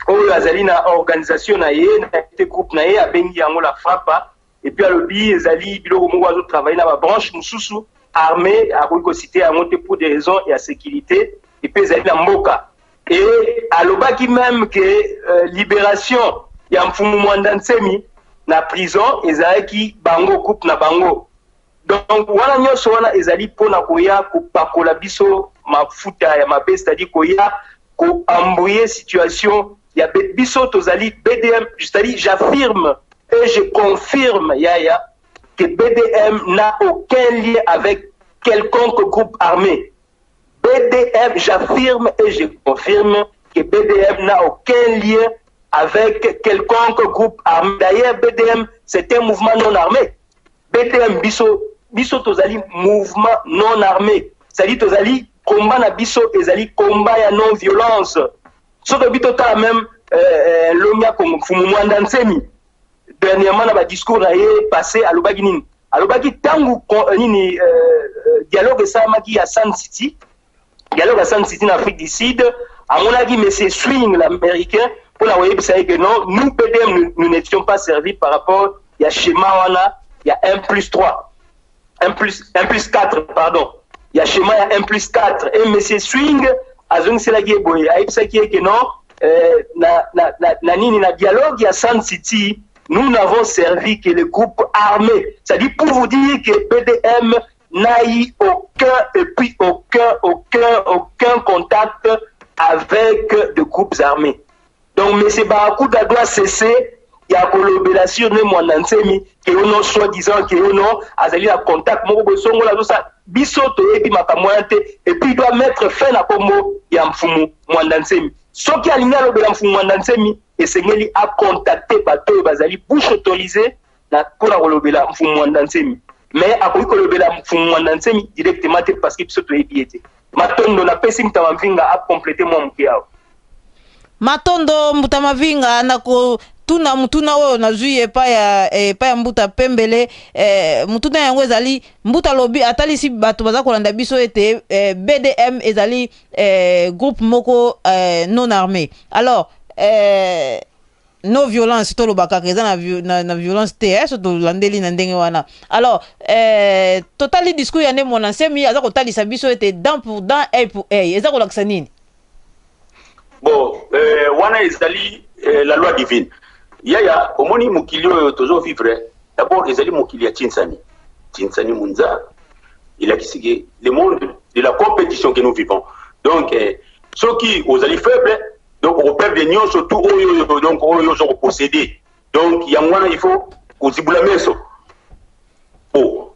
oyo azali na organisation na ye na groupe na ye abengi yango la FRAPA et puis alobi ezali biloko moko azo travailler na ba branche mususu armée akoki ko citer yango te pour des raisons ya sécurité et puis ezali na mboka et alobaki même que libération ya Mfumu Mwanda Nsemi na prison ezalaki bango coupe na bango. Donc wana nyonso wana ezali pona koya kopakola biso mafuta ya mabe, c'est-à-dire koya ko embrouiller situation ya biso tozali BDM, c'est-à-dire j'affirme et je confirme Yaya que BDM n'a aucun lien avec quelconque groupe armé. BDM, j'affirme et je confirme que BDM n'a aucun lien avec quelconque groupe armé. D'ailleurs, BDM, c'est un mouvement non armé. BDM, biso tozali mouvement non armé. C'est-à-dire tozali combat na biso ezali combat ya non violence. Ce que bito ta même l'omia comme Fumumwanda Nsemi. Dernièrement na ba discours na passé à lobaki nini. À lobaki tangu nini dialogue ça maki à Sun City. Dialogue à Sun City en Afrique du Sud. À mon avis, M. Swing, l'américain, pour la web, c'est que non, nous, PDM, nous n'étions pas servis par rapport, il y a schéma, il y a 1 plus 4, pardon. Il y a schéma, il y a 1 plus 4. Et M. Swing, à zone, c'est la guerre, il y a que non, na dialogue, il y a Sun City, nous n'avons servi que les groupes armés. C'est-à-dire pour vous dire que PDM n'a eu aucun contact avec des groupes armés. Donc, M. Barakouda doit cesser. Il y a une sur le monde ensemi qui est soi-disant qui est azali à contact bisoto et puis il doit mettre fin à como ya mfumu mwandansemi soki alinga lobela mfumu mwandansemi et sengeli a contacté bato bazali bouche autorisée na pour lobela mfumu mwandansemi mais akoki kolobela mfumu mwandansemi directement parce que bisoto ebiete matondo na pesi mtamamvinga a compléter moi mkiao matondo mutamavinga nako tuna mutuna oyo nazwi epa ya mbuta pembele mutuna yango ezali mbuta lobi atalisi bato baza kolanda biso ete BDM ezali groupe moko non armé. Alors no violence to lobaka eza na violence te so to landeli na ndenge wana. Alors totali discours ya ndemo na semi aza kotalisa biso ete dent pour dent œil pour œil eza kolakisa nini? Bon wana ezali la loi divine. Yaya omoni mukili oyo tozo vivre d'abord ezali mukili ya Tinsani Munza il a kisige le monde de la compétition que nous vivons. Donc ceux qui osali faible donc on perd des nions surtout oyo donc oyo zo posséder. Donc yangwana il faut ozibula meso. Oh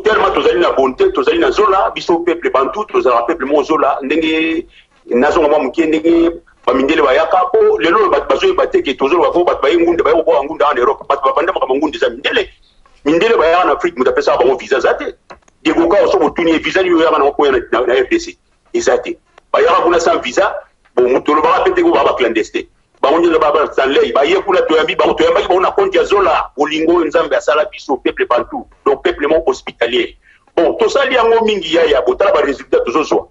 tellement tozali na bonté tozali na zola biso peuple bantu tozala peuple mo zola ndenge nazo ngwa mukende bamindele bayaka po lelo bazoye bateke tozolo bako bat bayengunda bayo ko angunda en Europe bat bapanda makamungunda za mindele bayaka na Afrique mutapesa ba visa zate degoka oso botuni visa ni yoyaka na ko na RDC ezate bayaka kuna sans visa bon mutolo ba pete ko ba clandestin ba onye ba ba sanlei ba yekula toyambi ba toyamba ba na compte ya zola olingo nzambe asala biso peuple bantu donc peuple mon hospitalier bon to sali yango mingi ya botala ba résultat tozozo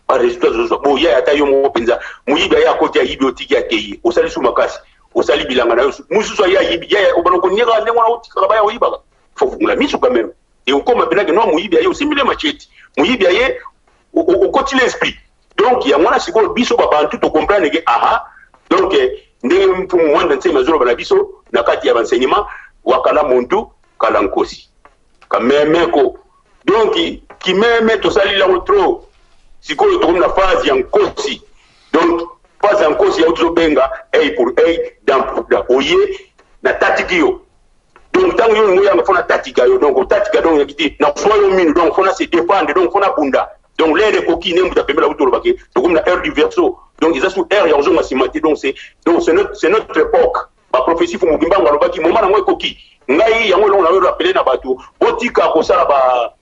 résultat de bon ya ata yo mo penza muyibi ya koti ya yibiotiki ya keyi osali suma kasi osali bilanga na yo mususu ya yibi ya obalo ko nyega ndengo na utika ba ya oyiba faut fungula misu quand même et on comme bina que non muyibi ya osimile macheti muyibi ya au koti l'esprit donc ya mwana siko biso ba bantu to comprendre que aha donc ndenge mfumu mwanda nsema zolo bana biso na kati ya enseignement wakala muntu kala nkosi kamemeko donc qui meme to sali la trop sikoyo tokomi na phase ya nkosi donc phase ya nkosi ya utobenga œil pour œil dent pour dent oye na tatikio donc tango yo ngoya ngafona tatika yo donc tatika donc yakiti na soyo minu donc fona se défendre donc fona bunda donc l'air coquille ne muta pembela utolo bake tokomi na air du verso donc ils sont air ya ozo masimati donc c'est notre époque ba prophétie fu mugimba ngalobaki moma na ngwe coquille ngai yango lo na yo rappeler na batu botika ko sala ba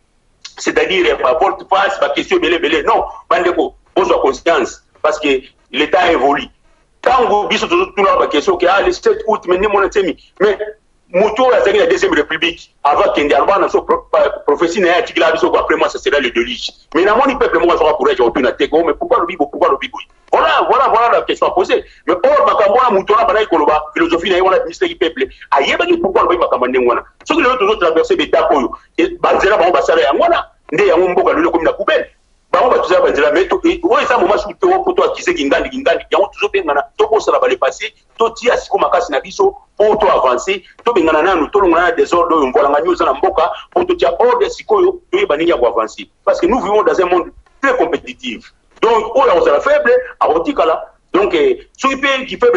c'est-à-dire par volte-face, par question belé, non, bandeko, pose conscience, parce que l'État évolue. Quand vous dites tout la question que le 7 août, mais Mouto a la deuxième république, avant qu'il y ait un prophétie, après moi, ça sera le déluge. Mais dans mon peuple, moi, je vais pour être mais pourquoi le bibo? Voilà la question à poser. Mais or, Makambona, Mouto, la philosophie, la ministère du peuple, aïe, pourquoi le bibo Makambana? Ce que les autres traversés des tapots, et Banzera, Bassara, Ndé, Mboka, le comme la poubelle. bango ba tuza banzela mais to o eza moment sur to pour toi qui c'est ngandi yango toujours bengana to ko sala ba le passé to tia siko makasi na biso pour to avancer to bengana nanu to longana désordre yo ngolanga nyoza na mboka pour to tia ordre sikoyo to yeba nini ya ko avancer parce que nous vivons dans un monde très compétitif donc o ya sala faible a otikala donc so qui fait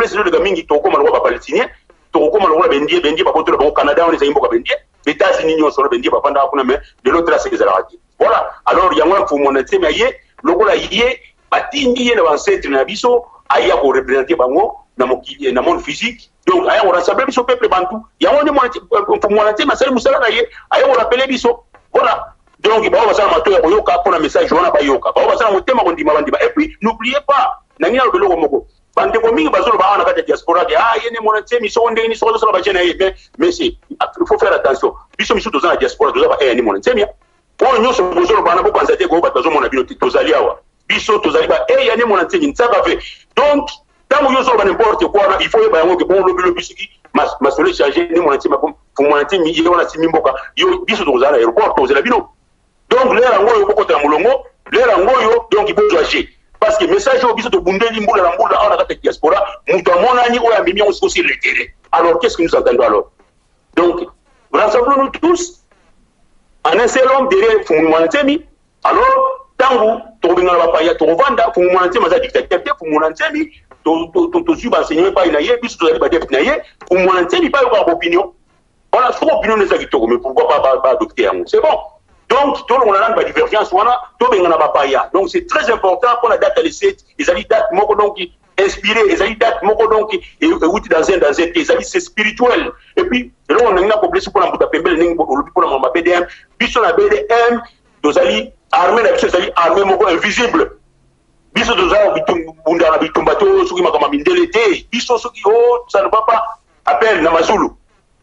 c'est le gamingi to ko malwa ba palestinien to ko malwa bendie ba ko to ba Canada on les mboka bendie États-Unis nyo solo bendie ba panda kuna mais de l'autre là c'est les arabes voilà alors yango pour mon nteme ye lokola ye batindi ye na ancêtre na biso aya ko représenter bango na mokili na monde physique donc aya ko rassembler biso peuple bantu yango ne pour mon nteme sala musala na ye aya ko rappeler biso voilà donc ba basala mato ya koyoka pour na message wana ba yoka ba basala motema ko ndima bandiba et puis n'oubliez pas na ngina lobelo moko bande ko mingi bazolo ba na kati diaspora ke yene mon nteme so ndenge ni so so ba jena ye mais il faut faire attention biso miso tozana diaspora tozaba ni mon nteme oyo nyonso bozolo bana bopanza te ko bato bazomona bino tozali awa biso tozali ba yani mona ntingi ntsaka fe donc tango nyonso ba n'importe quoi il faut yeba yango ke bon lobilo bisiki masolo changer ni mona ntima pour mona ntimi ye wana simi mboka yo biso tozala aéroport tozala bino donc lera ngoyo bokota mulongo lera ngoyo donc il faut agir parce que message au biso to bundeli mbula na mbula ana kata diaspora mutu amonani oya mimi on sur le terrain alors qu'est-ce que nous entendons alors donc rassemblons-nous tous en un seul homme derrière Fumuantemi, alors, tango, Tobinga la Paya, Tovanda, Fumuantemi, ma dictateur, Fumuantemi, to suivre enseigné par Inaye, puis tu as dit Inaye, Fumuantemi, pas avoir opinion. Voilà, son opinion des agiteurs, mais pourquoi pas adopter un c'est bon. Donc, tout le monde a une divergence, voilà, Tobinga la Paya. Donc, c'est très important pour la date à l'essai, les alliés dates, moko donc, inspiré, les alliés dates, moko donc, et dans un, les alliés, c'est spirituel. Et puis, là, on a une complexe pour la Pembele, pour la BDM, puis sur la BDM, nous allons armer la biso, nous armer moko invisible. Biso nous allons bunda na bitumbato, ceux qui m'a comme mindelete, biso ceux qui oh, ça ne va pas appel na Mazulu.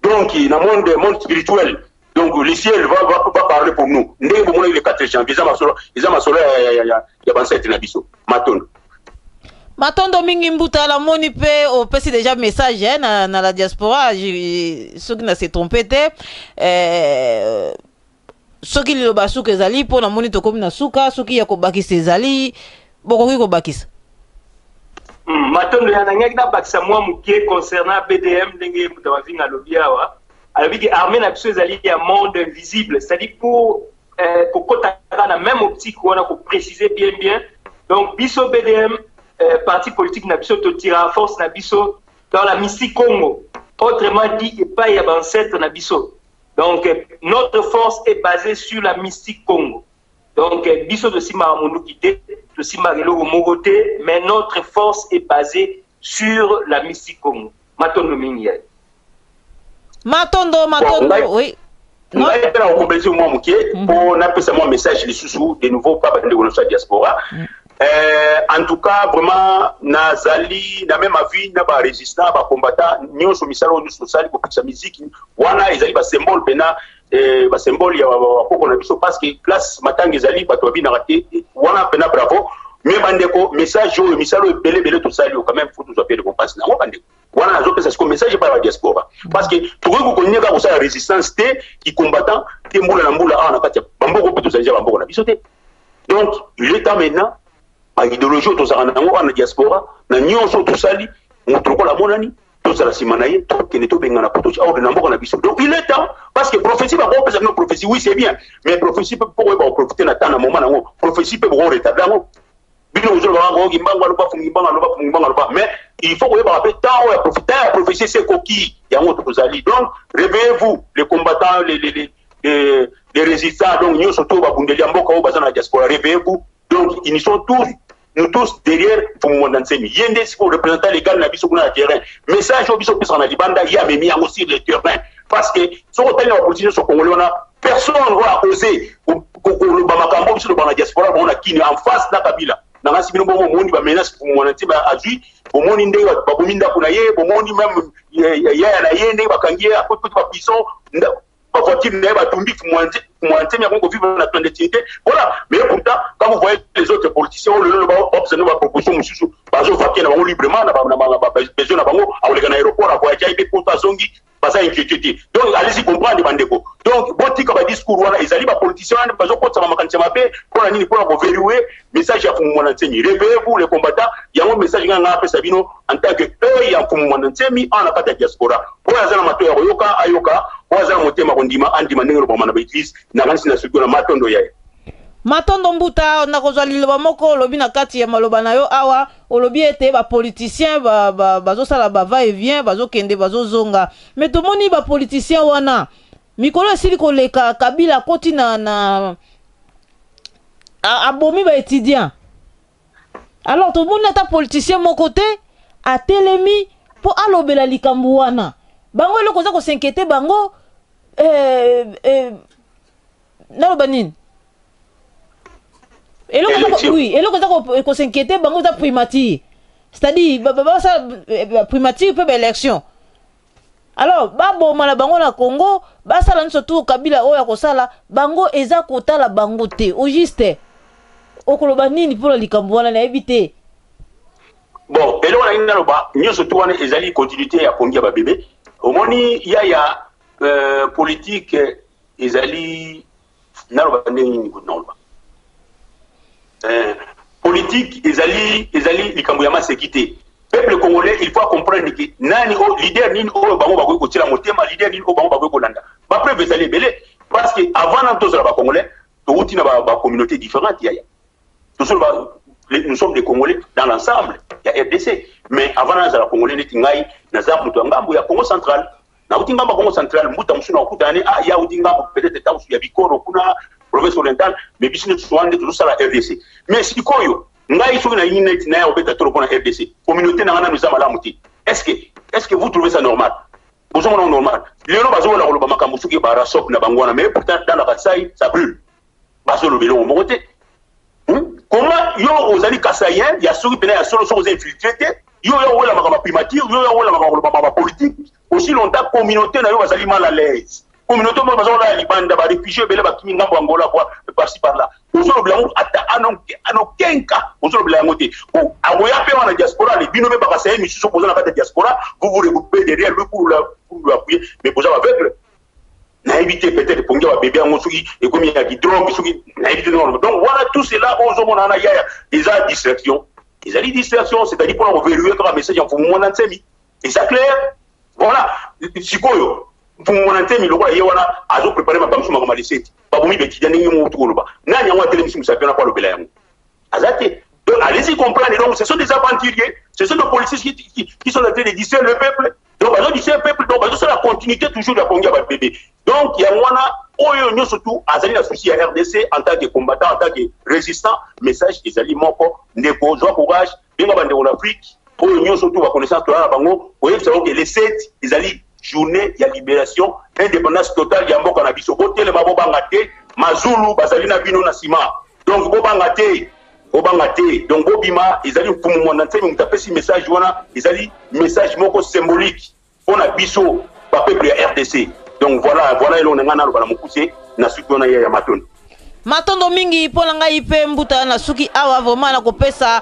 Donc, dans le monde spirituel. Donc, le ciel va parler pour nous. Nous avons les 4 janvier, ils ont ma solo, il y a 27 na biso. Matondo. Matondo mingi mbuta la moni pe o pesi déjà message na la diaspora ceux qui na se trompé te ceux qui le basuka ezali po na moni to comme na suka ceux qui ya ko bakisa ezali boko ko bakisa Matondo ya nangaki na bakisa moi mukie concernant BDM ndenge mutawavinga lobiawa alors que armée na biso ezali ya monde invisible c'est-à-dire pour kota na même optique on a ko préciser bien donc biso BDM parti politique Nabiso to tira force Nabiso dans la mystique Congo. Autrement dit, et pas y a ancêtre Nabiso. Donc, notre force est basée sur la mystique Congo. Donc, Biso de Sima Monokite, de Sima Relo Morote, mais notre force est basée sur la mystique Congo. Matondo Mingi. Matondo, oui. Non, on complète moi pour n'appeler un message les sous de nouveau pas de la diaspora. En tout cas, vraiment, Nazali, na même avis, na ba résistant, ba combattant, nous sommes misalo, nous sommes sali, pour sa musique, wana, ils ba symbole, bena, ba symbole, ya poko na biso, parce que classe matang, ils allaient, ba toabi na raté, wana, bena, bravo, mais bandeko, message, misalo, belé, tout ça, quand même, faut nous appeler de compassion, na bandeko. Wana, nazo pesa, ce message, pas la diaspora. Parce que, tout le monde connaît, quand la résistance, qui combattant, qui moula na moula, ah, na katia, bamboko, tout ça, bamboko na biso, donc, il est temps maintenant, par idéologie tozala nango na diaspora na nyonso tosali moto ko la monani tozala simanaye to kene to bengana poto cha ordre na mboka na biso donc il est temps parce que prophétie va pas nos prophétie oui c'est bien mais prophétie peut pas profiter na temps na moment nango prophétie peut pas retarder nango bino ozo ba ngo ngimbango lo ba fungimbango lo ba mais il faut que ba rappeler temps ya profiter ya prophétie c'est coquille yango tozali donc réveillez-vous les combattants les résistants donc nyonso to ba bundeli mboka o bazana na diaspora réveillez-vous donc ils sont tous nous tous derrière pour mon enseigne yende pour représenter les gars na biso kuna terrain message au biso pesa na libanda ya memi yango sur le terrain parce que so tali na opposition so congolais on a personne va oser ko lo ba makambo biso lo ba na diaspora on a kini en face na Kabila na ngasi bino bomo moni ba menace pour mon enseigne ba azui bomoni ndenge ba bominda kuna ye bomoni même ya na yende ba kangie akoto ba puissant voiture n'est pas tombée pour moi vivre la clandestinité voilà mais pourtant quand vous voyez les autres politiciens le va observer ma proposition monsieur bazo fakena bango librement na besoin na bango à l'aéroport à voir jaibe konta zongi baza inquiétude. Donc allez-y comprendre bandeko. Donc botika ba discours wana ezali ba politiciens bazo kotsa ba makanisa mabe pour nini pour verrouiller message ya Fumumwana Ntemi. Réveillez-vous les combattants, il y a un message nga nga pesa bino en tant que eux ya Fumumwana Ntemi en la diaspora. Pour azana mato ya yoka ayoka, pour azana motema kondima andima ndenge lo ba na église na kanisi na suko na matondo yaye. Matondo Mbuta na kozwa liloba moko lobi na kati ya maloba na yo awa olobi ete ba politicien bazo sala ba va et vient bazo kende bazo zonga mais tomoni ba politicien wana mikolo esili koleka Kabila koti na abomi ba étudiant alors tomoni ata politicien moko te atelemi po alobela likambo wana bango eloko za ko s'inquiéter bango naloba nini et là, qu'on s'inquiétait, bango da primature. C'est-à-dire, ça primature peut élection. Alors, babo mala bango na Congo, basala nsoto Kabila oya kosala, bango eza kota la bango te. Au juste, okoloba nini pour likambo wana na éviter. Bon, et là on a une naloba, nyo soto wana ezali continuité ya kongia ba bébé. Au moni ya politique ezali naloba ndeni ko naloba. Politique, ezali likambo ya masekité. Peuple congolais, il faut comprendre que nani o leader nini o bango bakoki kotila motema, leader nini o bango bakoki kolanda. Ba preuve ezali belé parce que avant d'entrer ba congolais, touti na ba communauté différente yaya. Nous sommes des Congolais dans l'ensemble, il y a RDC, mais avant la congolais neti ngai na za mutu ngambo ya Congo central. Na uti ngambo Congo central, muta musuna okutane ya uti ngambo peut-être tabusu ya bikoro kuna province orientale, mais bisine tuwande tout ça la RDC. Mais si koyo, ngai soki na internet na ya obeta tolo pona RDC, communauté na ngana nous malamu ti. Est-ce que vous trouvez ça normal? Vous avez normal. Les gens bazo la koloba makambo soki ba rasop na bangwana, mais pourtant dans la Kasaï ça brûle. Bazo le belo mokote. Comment yo ozali Kasaïen, ya soki pena ya solo so infiltré, yo wala makamba primature, yo wala makamba politique. Aussi longtemps communauté na yo bazali mal à l'aise. Communauté mo bazo la libanda ba réfugiés bele ba kimi ngambo Angola quoi par-ci par-là. Ozolo blanc ata anokenka ozolo blanc te. Ou amoya pe wana diaspora les bino be ba Kasaïen mi so posana ba diaspora, vous vous regroupez derrière lui pour l'appuyer mais vous avez aveugle. Na éviter peut-être pour ngia ba bébé en soki et comme il y a qui drone soki na éviter non. Donc voilà tout cela ozo mona na ya des distraction. Les ali distraction c'est-à-dire pour verrouiller comme message en Fumumwana Ntemi. Et ça clair? Voilà, sikoyo Fumumwana Ntemi lokwa ye wana azo préparer ma bamsu makoma leseti babomi betidya ndenge mo tukoloba nani yango atele misi musapena kwa lobela yango azate. Donc allez-y comprendre, donc ce sont des aventuriers, ce sont des policiers qui sont en train de distraire le peuple. Donc ils ont distraire le peuple, donc c'est la continuité toujours de la Congo à bébé. Donc il y a wana oyo surtout azali na souci à RDC en tant que combattant, en tant que résistant, message ezali moko ndeko joie courage binga bande en Afrique. Oyo surtout va connaissance la bango, oyo que les 7 ezali journée ya libération, indépendance totale ya mboka na biso. Botel mabo bangate, mazulu bazali na bino na sima. Donc bo bangate donc bobima ezali Fumumwana Ntemi mutapesi message wana ezali message moko symbolique pour na biso ba peuple ya RDC. Donc voilà elona ngana loba na mukuse na suki wana ya matondo mingi pona ngai pe mbuta na suki awa vraiment na kopesa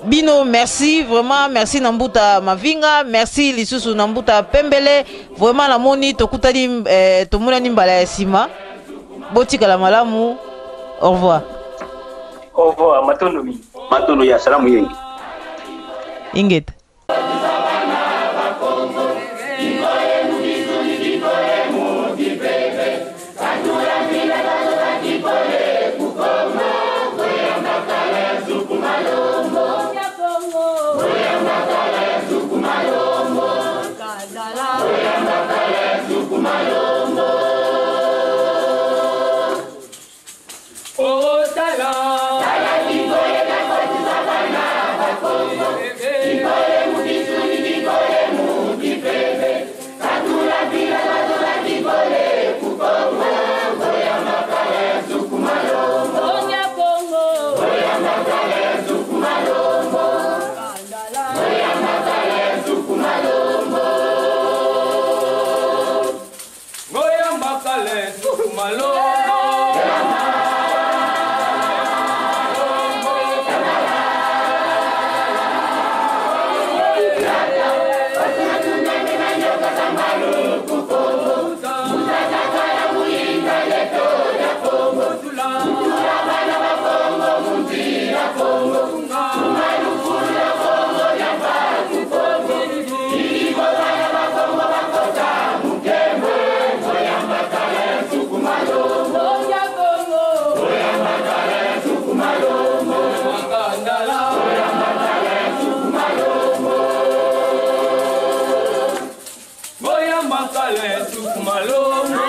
bino merci vraiment merci na mbuta mavinga merci lisusu na mbuta pembele vraiment na moni tokutani tomuna ni mbala ya sima botika la malamu au revoir. Au revoir, matondo mingi. Matondo ya salamu yengi. Ingeta. Ikole mubisu makale tukumalongo.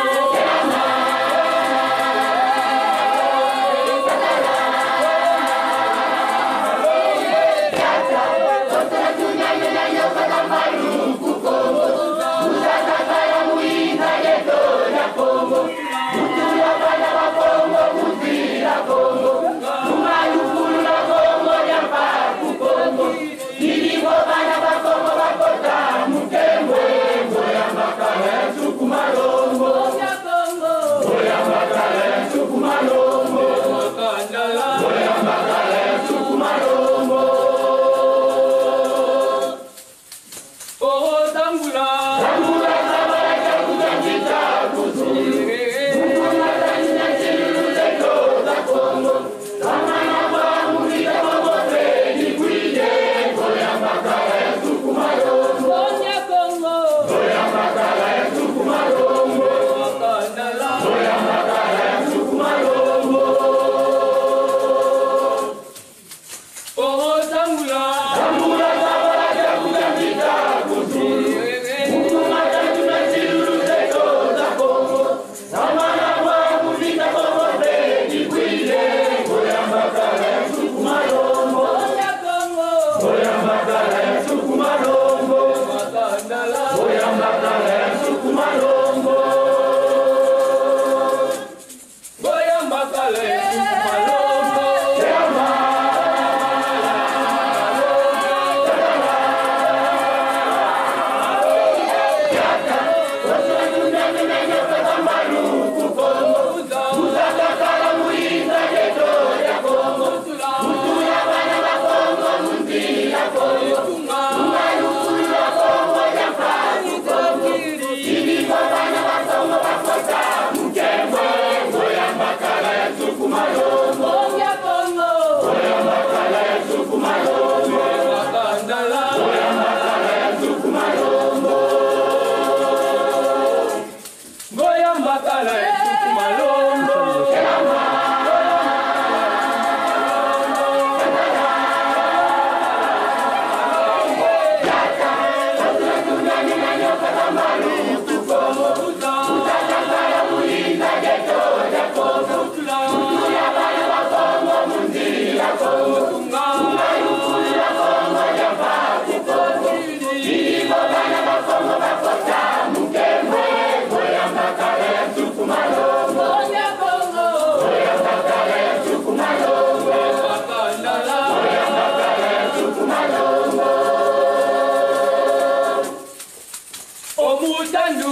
Omutandu